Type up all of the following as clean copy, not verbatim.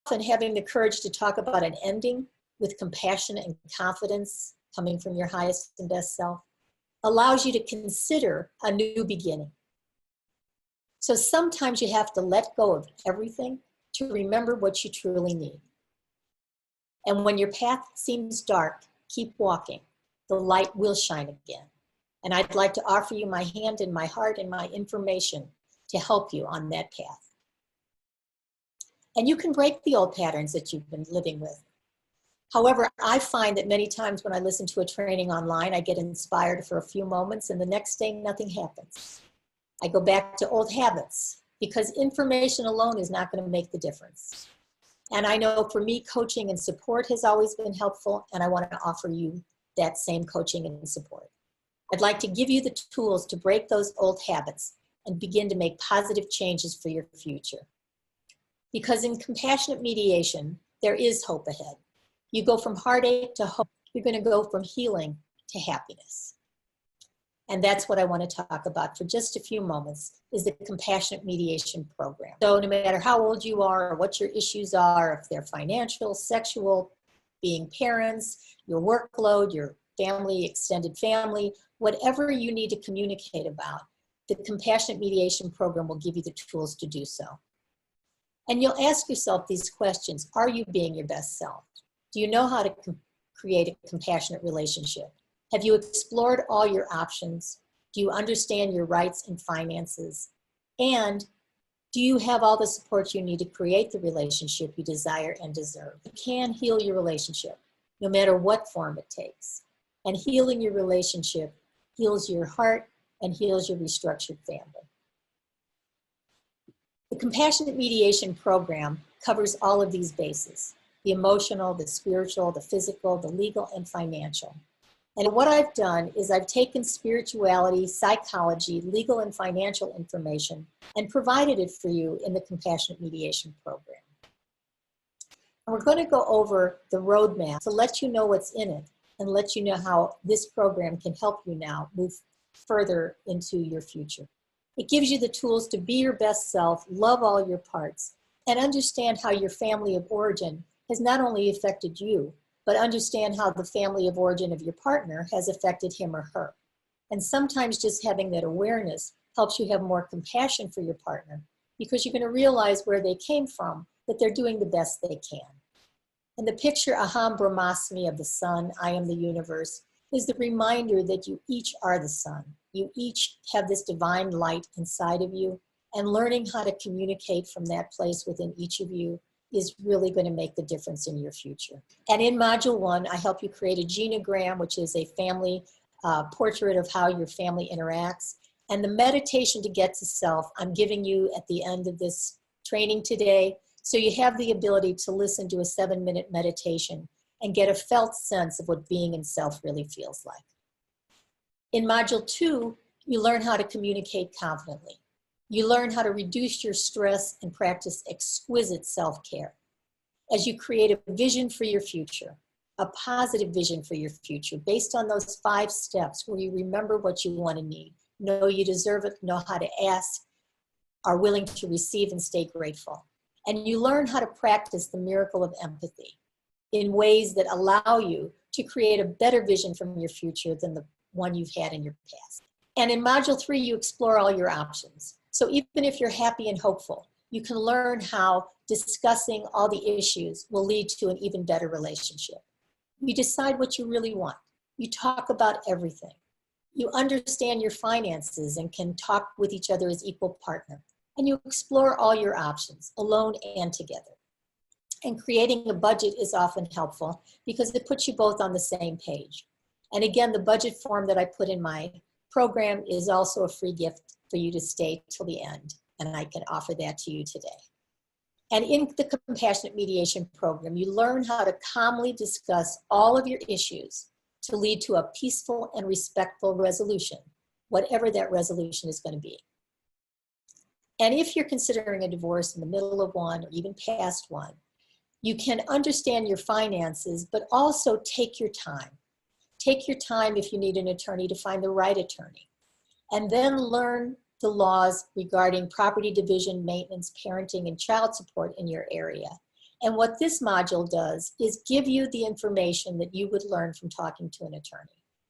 having the courage to talk about an ending with compassion and confidence coming from your highest and best self allows you to consider a new beginning. So sometimes you have to let go of everything to remember what you truly need. And when your path seems dark, keep walking. The light will shine again. And I'd like to offer you my hand and my heart and my information to help you on that path. And you can break the old patterns that you've been living with. However, I find that many times when I listen to a training online, I get inspired for a few moments and the next day nothing happens. I go back to old habits because information alone is not going to make the difference. And I know for me, coaching and support has always been helpful, and I want to offer you that same coaching and support. I'd like to give you the tools to break those old habits and begin to make positive changes for your future. Because in compassionate mediation, there is hope ahead. You go from heartache to hope. You're going to go from healing to happiness. And that's what I want to talk about for just a few moments, is the Compassionate Mediation Program. So no matter how old you are or what your issues are, if they're financial, sexual, being parents, your workload, your family, extended family, whatever you need to communicate about, the Compassionate Mediation Program will give you the tools to do so. And you'll ask yourself these questions. Are you being your best self? Do you know how to create a compassionate relationship? Have you explored all your options? Do you understand your rights and finances? And do you have all the support you need to create the relationship you desire and deserve? You can heal your relationship, no matter what form it takes. And healing your relationship heals your heart and heals your restructured family. The Compassionate Mediation Program covers all of these bases: the emotional, the spiritual, the physical, the legal, and financial. And what I've done is I've taken spirituality, psychology, legal, and financial information and provided it for you in the Compassionate Mediation Program. And we're going to go over the roadmap to let you know what's in it and let you know how this program can help you now move further into your future. It gives you the tools to be your best self, love all your parts, and understand how your family of origin has not only affected you, but understand how the family of origin of your partner has affected him or her. And sometimes just having that awareness helps you have more compassion for your partner, because you're going to realize where they came from, that they're doing the best they can. And the picture Aham Brahmasmi of the sun, I am the universe, is the reminder that you each are the sun. You each have this divine light inside of you, and learning how to communicate from that place within each of you is really going to make the difference in your future. And in Module 1, I help you create a genogram, which is a family portrait of how your family interacts. And the meditation to get to self, I'm giving you at the end of this training today, so you have the ability to listen to a 7-minute meditation and get a felt sense of what being in self really feels like. In Module 2, you learn how to communicate confidently. You learn how to reduce your stress and practice exquisite self-care as you create a vision for your future, a positive vision for your future based on those 5 steps where you remember what you want and need, know you deserve it, know how to ask, are willing to receive and stay grateful. And you learn how to practice the miracle of empathy in ways that allow you to create a better vision from your future than the one you've had in your past. And in Module 3, you explore all your options. So even if you're happy and hopeful, you can learn how discussing all the issues will lead to an even better relationship. You decide what you really want. You talk about everything. You understand your finances and can talk with each other as equal partner. And you explore all your options, alone and together. And creating a budget is often helpful because it puts you both on the same page. And again, the budget form that I put in my program is also a free gift for you to stay till the end, and I can offer that to you today. And in the Compassionate Mediation Program, you learn how to calmly discuss all of your issues to lead to a peaceful and respectful resolution, whatever that resolution is going to be. And if you're considering a divorce in the middle of one or even past one, you can understand your finances, but also take your time. Take your time if you need an attorney to find the right attorney. And then learn the laws regarding property division, maintenance, parenting, and child support in your area. And what this module does is give you the information that you would learn from talking to an attorney.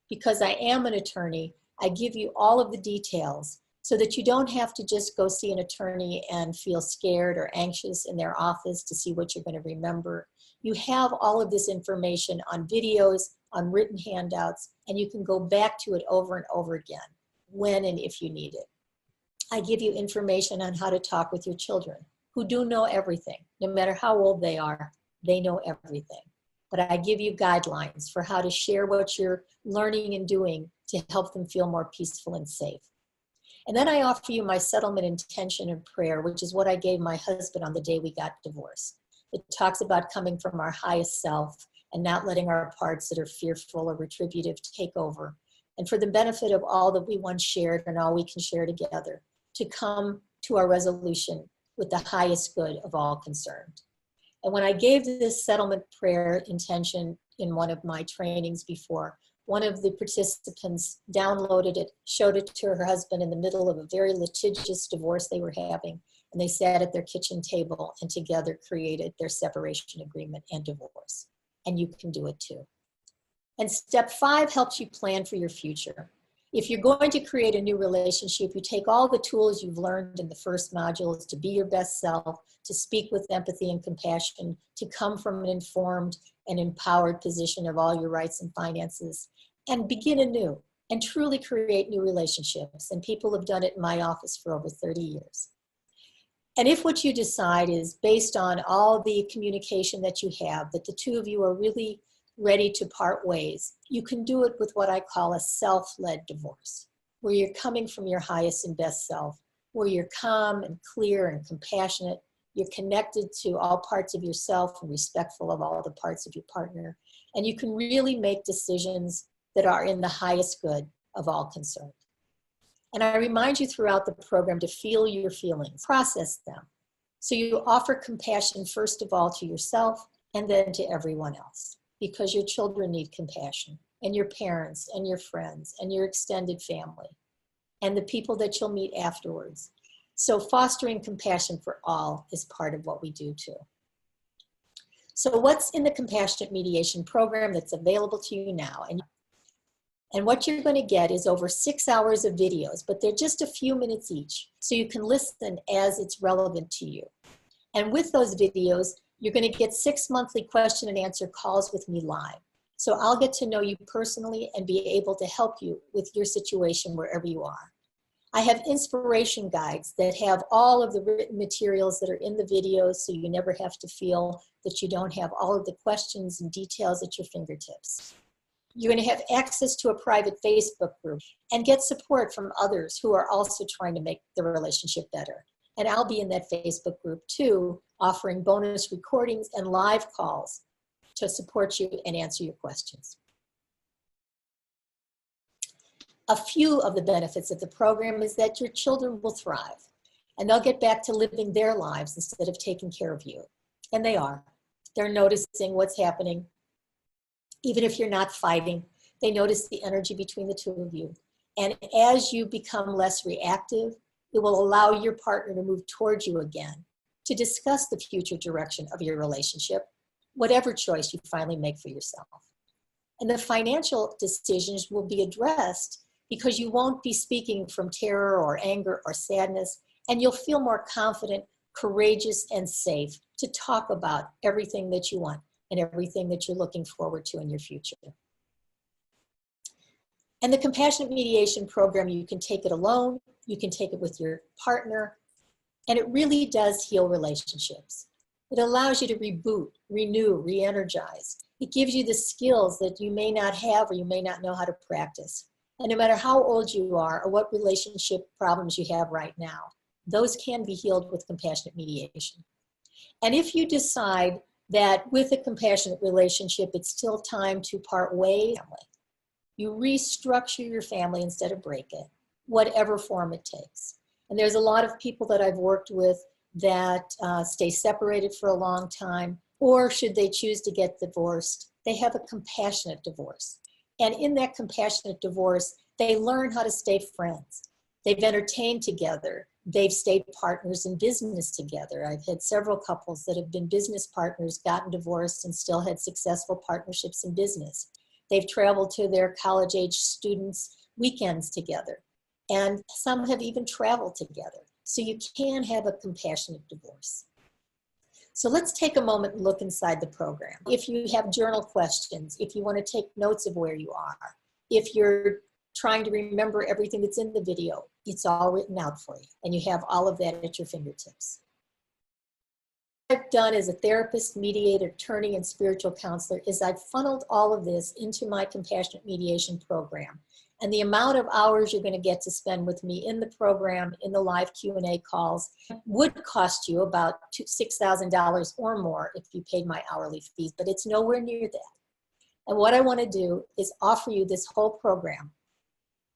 Because I am an attorney, I give you all of the details so that you don't have to just go see an attorney and feel scared or anxious in their office to see what you're going to remember. You have all of this information on videos, on written handouts, and you can go back to it over and over again when and if you need it. I give you information on how to talk with your children who do know everything. No matter how old they are, they know everything. But I give you guidelines for how to share what you're learning and doing to help them feel more peaceful and safe. And then I offer you my settlement intention and prayer, which is what I gave my husband on the day we got divorced. It talks about coming from our highest self and not letting our parts that are fearful or retributive take over. And for the benefit of all that we once shared and all we can share together, to come to our resolution with the highest good of all concerned. And when I gave this settlement prayer intention in one of my trainings before, one of the participants downloaded it, showed it to her husband in the middle of a very litigious divorce they were having, and they sat at their kitchen table and together created their separation agreement and divorce. And you can do it too. And step 5 helps you plan for your future. If you're going to create a new relationship, you take all the tools you've learned in the first modules to be your best self, to speak with empathy and compassion, to come from an informed and empowered position of all your rights and finances, and begin anew and truly create new relationships. And people have done it in my office for over 30 years. And if what you decide is based on all the communication that you have, that the two of you are really ready to part ways, you can do it with what I call a self-led divorce, where you're coming from your highest and best self, where you're calm and clear and compassionate, you're connected to all parts of yourself and respectful of all the parts of your partner, and you can really make decisions that are in the highest good of all concerned. And I remind you throughout the program to feel your feelings, process them. So you offer compassion first of all to yourself and then to everyone else, because your children need compassion, and your parents and your friends and your extended family and the people that you'll meet afterwards. So fostering compassion for all is part of what we do too. So what's in the Compassionate Mediation program that's available to you now? And what you're going to get is over 6 hours of videos, but they're just a few minutes each, so you can listen as it's relevant to you. And with those videos, you're going to get 6 monthly question and answer calls with me live. So I'll get to know you personally and be able to help you with your situation wherever you are. I have inspiration guides that have all of the written materials that are in the videos, so you never have to feel that you don't have all of the questions and details at your fingertips. You're going to have access to a private Facebook group and get support from others who are also trying to make the relationship better. And I'll be in that Facebook group too, offering bonus recordings and live calls to support you and answer your questions. A few of the benefits of the program is that your children will thrive and they'll get back to living their lives instead of taking care of you. And they are. They're noticing what's happening. Even if you're not fighting, they notice the energy between the two of you. And as you become less reactive, it will allow your partner to move towards you again to discuss the future direction of your relationship, whatever choice you finally make for yourself. And the financial decisions will be addressed because you won't be speaking from terror or anger or sadness, and you'll feel more confident, courageous, and safe to talk about everything that you want and everything that you're looking forward to in your future. And the Compassionate Mediation program, you can take it alone, you can take it with your partner, and it really does heal relationships. It allows you to reboot, renew, re-energize. It gives you the skills that you may not have or you may not know how to practice. And no matter how old you are or what relationship problems you have right now, those can be healed with compassionate mediation. And if you decide that with a compassionate relationship, it's still time to part ways, you restructure your family instead of break it, whatever form it takes. And there's a lot of people that I've worked with that stay separated for a long time, or should they choose to get divorced, they have a compassionate divorce. And in that compassionate divorce, they learn how to stay friends. They've entertained together. they've stayed partners in business together. I've had several couples that have been business partners, gotten divorced, and still had successful partnerships in business. They've traveled to their college-age students' weekends together, and some have even traveled together. So you can have a compassionate divorce. So let's take a moment and look inside the program. If you have journal questions, if you want to take notes of where you are, if you're trying to remember everything that's in the video, it's all written out for you, and you have all of that at your fingertips. What I've done as a therapist, mediator, attorney, and spiritual counselor is I've funneled all of this into my compassionate mediation program. And the amount of hours you're going to get to spend with me in the program, in the live Q&A calls, would cost you about $6,000 or more if you paid my hourly fees, but it's nowhere near that. And what I want to do is offer you this whole program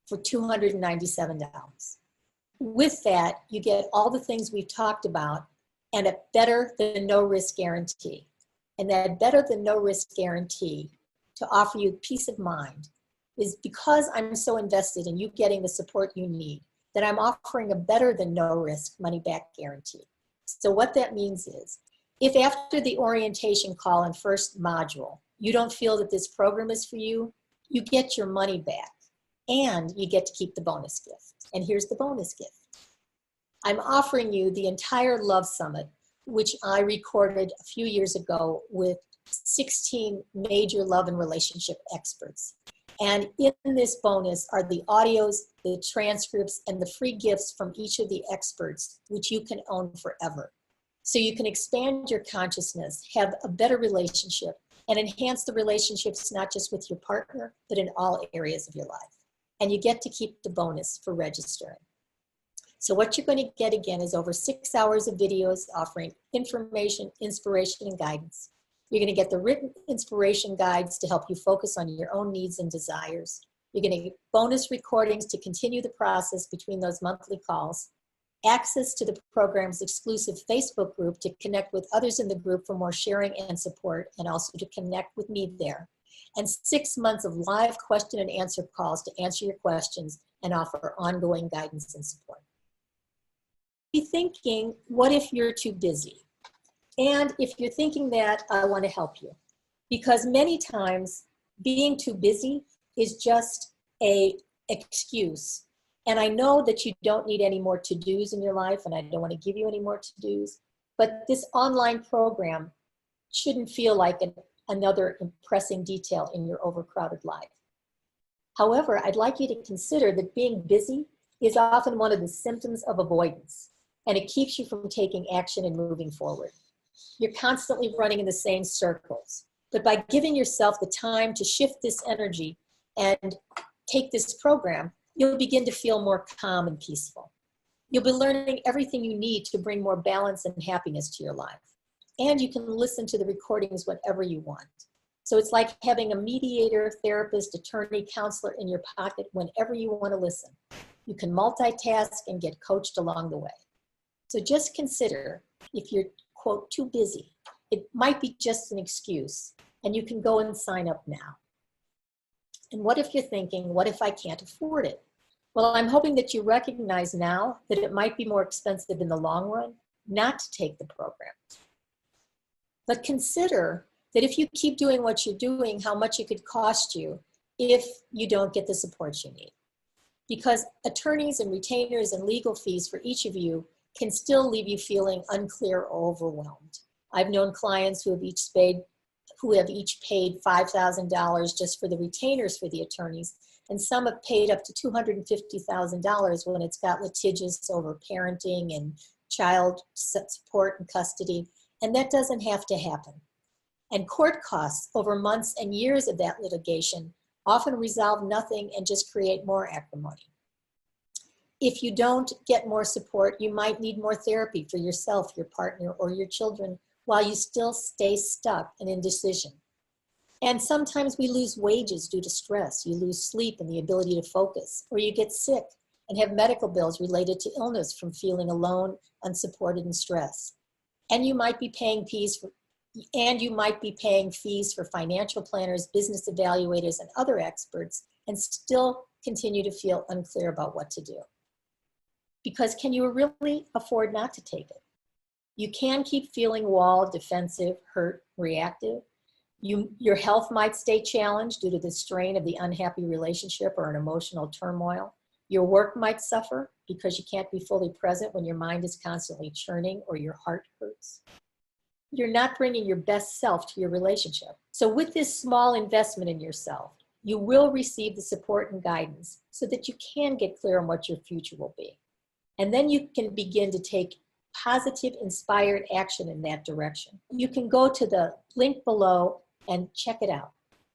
for $297. With that, you get all the things we've talked about and a better than no risk guarantee. And that better than no risk guarantee to offer you peace of mind is because I'm so invested in you getting the support you need, that I'm offering a better than no risk money back guarantee. So what that means is, if after the orientation call and first module, you don't feel that this program is for you, you get your money back and you get to keep the bonus gift. And here's the bonus gift. I'm offering you the entire Love Summit, which I recorded a few years ago with 16 major love and relationship experts. And in this bonus are the audios, the transcripts, and the free gifts from each of the experts, which you can own forever. So you can expand your consciousness, have a better relationship, and enhance the relationships not just with your partner, but in all areas of your life. And you get to keep the bonus for registering. So what you're going to get again is over 6 hours of videos offering information, inspiration, and guidance. You're going to get the written inspiration guides to help you focus on your own needs and desires. You're going to get bonus recordings to continue the process between those monthly calls, access to the program's exclusive Facebook group to connect with others in the group for more sharing and support, and also to connect with me there, and 6 months of live question and answer calls to answer your questions and offer ongoing guidance and support. Be thinking, what if you're too busy? And if you're thinking that, I want to help you, because many times being too busy is just an excuse. And I know that you don't need any more to-dos in your life, and I don't want to give you any more to-dos, but this online program shouldn't feel like another impressing detail in your overcrowded life. However, I'd like you to consider that being busy is often one of the symptoms of avoidance, and it keeps you from taking action and moving forward. You're constantly running in the same circles. But by giving yourself the time to shift this energy and take this program, you'll begin to feel more calm and peaceful. You'll be learning everything you need to bring more balance and happiness to your life. And you can listen to the recordings whenever you want. So it's like having a mediator, therapist, attorney, counselor in your pocket whenever you want to listen. You can multitask and get coached along the way. So just consider, if you're, quote, too busy, it might be just an excuse, and you can go and sign up now. And what if you're thinking, what if I can't afford it? Well, I'm hoping that you recognize now that it might be more expensive in the long run not to take the program. But consider that if you keep doing what you're doing, how much it could cost you if you don't get the support you need. Because attorneys and retainers and legal fees for each of you can still leave you feeling unclear or overwhelmed. I've known clients who have each paid $5,000 just for the retainers for the attorneys, and some have paid up to $250,000 when it's got litigious over parenting and child support and custody, and that doesn't have to happen. And court costs over months and years of that litigation often resolve nothing and just create more acrimony. If you don't get more support, you might need more therapy for yourself, your partner, or your children while you still stay stuck in indecision. And sometimes we lose wages due to stress. You lose sleep and the ability to focus, or you get sick and have medical bills related to illness from feeling alone, unsupported, and stressed. And you might be paying fees for financial planners, business evaluators, and other experts, and still continue to feel unclear about what to do. Because can you really afford not to take it? You can keep feeling walled, defensive, hurt, reactive. Your health might stay challenged due to the strain of the unhappy relationship or an emotional turmoil. Your work might suffer because you can't be fully present when your mind is constantly churning or your heart hurts. You're not bringing your best self to your relationship. So with this small investment in yourself, you will receive the support and guidance so that you can get clear on what your future will be. And then you can begin to take positive, inspired action in that direction. You can go to the link below and check it out,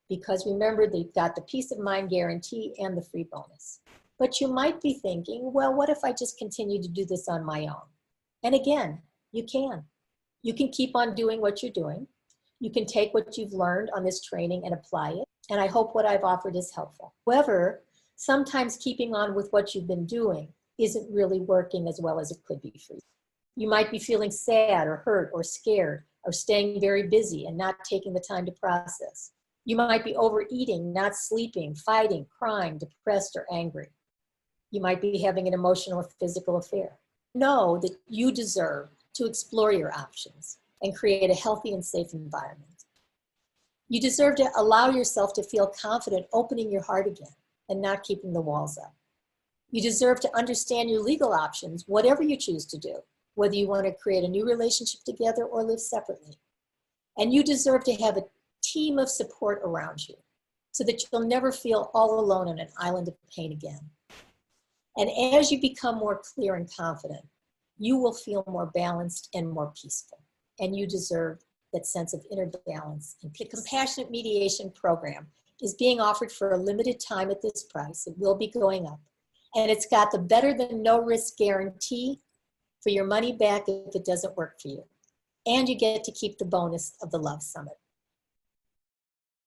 because remember, they've got the peace of mind guarantee and the free bonus. But you might be thinking, well, what if I just continue to do this on my own? And again, you can. You can keep on doing what you're doing. You can take what you've learned on this training and apply it. And I hope what I've offered is helpful. However, sometimes keeping on with what you've been doing isn't really working as well as it could be for you. You might be feeling sad or hurt or scared or staying very busy and not taking the time to process. You might be overeating, not sleeping, fighting, crying, depressed, or angry. You might be having an emotional or physical affair. Know that you deserve to explore your options and create a healthy and safe environment. You deserve to allow yourself to feel confident opening your heart again and not keeping the walls up. You deserve to understand your legal options, whatever you choose to do, whether you want to create a new relationship together or live separately. And you deserve to have a team of support around you so that you'll never feel all alone on an island of pain again. And as you become more clear and confident, you will feel more balanced and more peaceful. And you deserve that sense of inner balance and peace. The Compassionate Mediation Program is being offered for a limited time at this price. It will be going up. And it's got the better than no risk guarantee for your money back if it doesn't work for you. And you get to keep the bonus of the Love Summit.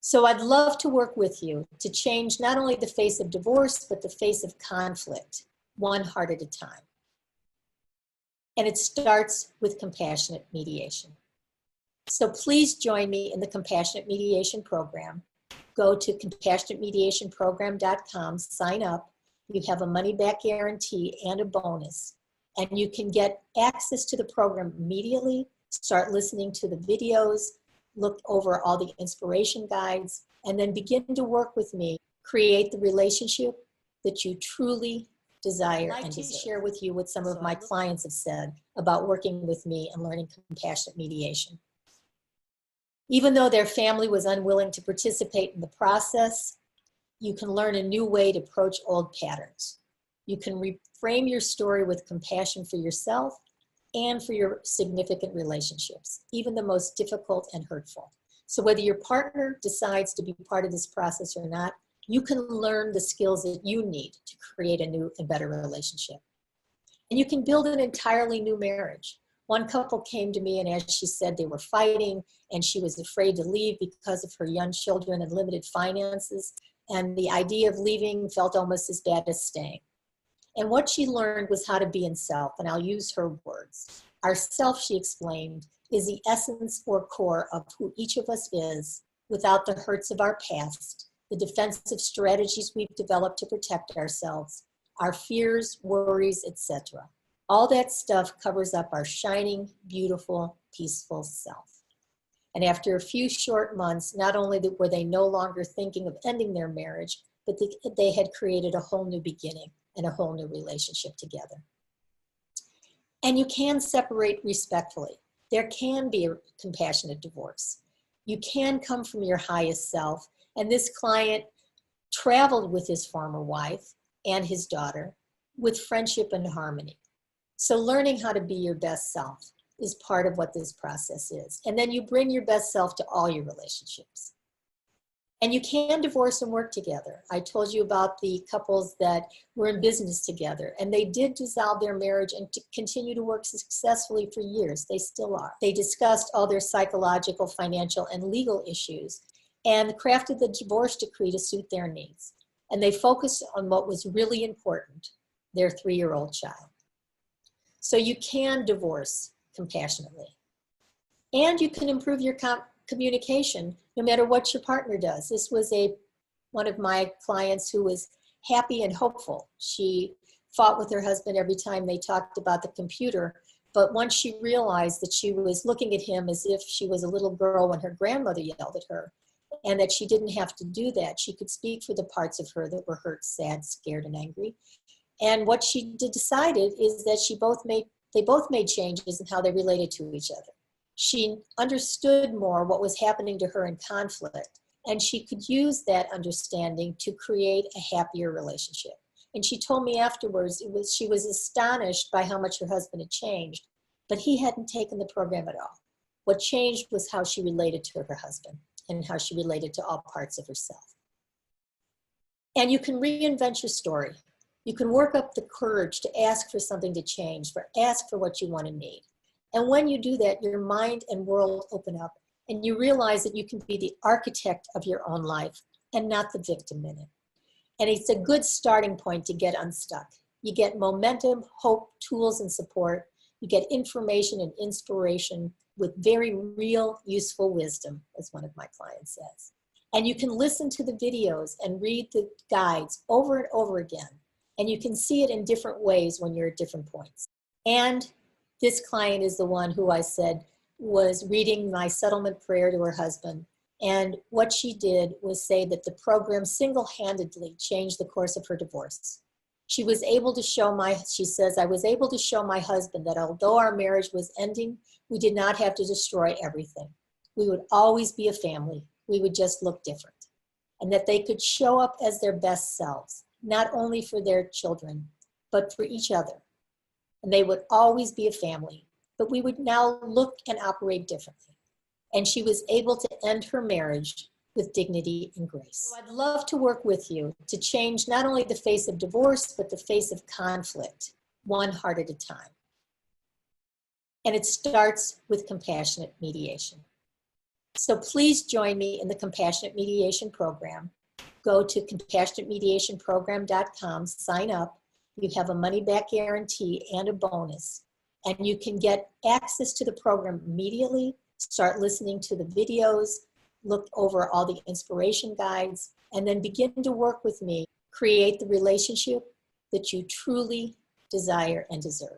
So I'd love to work with you to change not only the face of divorce, but the face of conflict, one heart at a time. And it starts with compassionate mediation. So please join me in the Compassionate Mediation Program. Go to compassionatemediationprogram.com, sign up. You have a money-back guarantee and a bonus. And you can get access to the program immediately, start listening to the videos, look over all the inspiration guides, and then begin to work with me, create the relationship that you truly desire and to share with you what some of my clients have said about working with me and learning compassionate mediation. Even though their family was unwilling to participate in the process, you can learn a new way to approach old patterns. You can reframe your story with compassion for yourself and for your significant relationships, even the most difficult and hurtful. So whether your partner decides to be part of this process or not, you can learn the skills that you need to create a new and better relationship. And you can build an entirely new marriage. One couple came to me, and as she said, they were fighting and she was afraid to leave because of her young children and limited finances. And the idea of leaving felt almost as bad as staying. And what she learned was how to be in self, and I'll use her words. Our self, she explained, is the essence or core of who each of us is without the hurts of our past, the defensive strategies we've developed to protect ourselves, our fears, worries, etc. All that stuff covers up our shining, beautiful, peaceful self. And after a few short months, not only were they no longer thinking of ending their marriage, but they had created a whole new beginning and a whole new relationship together. And you can separate respectfully. There can be a compassionate divorce. You can come from your highest self. And this client traveled with his former wife and his daughter with friendship and harmony. So learning how to be your best self is part of what this process is. And then you bring your best self to all your relationships. And you can divorce and work together. I told you about the couples that were in business together, and they did dissolve their marriage and to continue to work successfully for years. They still are. They discussed all their psychological, financial, and legal issues and crafted the divorce decree to suit their needs. And they focused on what was really important, their 3-year-old child. So you can divorce compassionately. And you can improve your communication no matter what your partner does. This was one of my clients who was happy and hopeful. She fought with her husband every time they talked about the computer. But once she realized that she was looking at him as if she was a little girl when her grandmother yelled at her, and that she didn't have to do that, she could speak for the parts of her that were hurt, sad, scared, and angry. And what she decided is that they both made changes in how they related to each other. She understood more what was happening to her in conflict, and she could use that understanding to create a happier relationship. And she told me afterwards, she was astonished by how much her husband had changed, but he hadn't taken the program at all. What changed was how she related to her husband and how she related to all parts of herself. And you can reinvent your story. You can work up the courage to ask for something to change, ask for what you want and need. And when you do that, your mind and world open up, and you realize that you can be the architect of your own life and not the victim in it. And it's a good starting point to get unstuck. You get momentum, hope, tools, and support. You get information and inspiration with very real, useful wisdom, as one of my clients says. And you can listen to the videos and read the guides over and over again. And you can see it in different ways when you're at different points. And this client is the one who I said was reading my settlement prayer to her husband. And what she did was say that the program single-handedly changed the course of her divorce. She was able to show she says, I was able to show my husband that although our marriage was ending, we did not have to destroy everything. We would always be a family. We would just look different. And that they could show up as their best selves, not only for their children, but for each other. And they would always be a family, but we would now look and operate differently. And she was able to end her marriage with dignity and grace. So I'd love to work with you to change not only the face of divorce, but the face of conflict, one heart at a time. And it starts with compassionate mediation. So please join me in the Compassionate Mediation Program. Go to compassionatemediationprogram.com, sign up. You have a money-back guarantee and a bonus. And you can get access to the program immediately, start listening to the videos, look over all the inspiration guides, and then begin to work with me, create the relationship that you truly desire and deserve.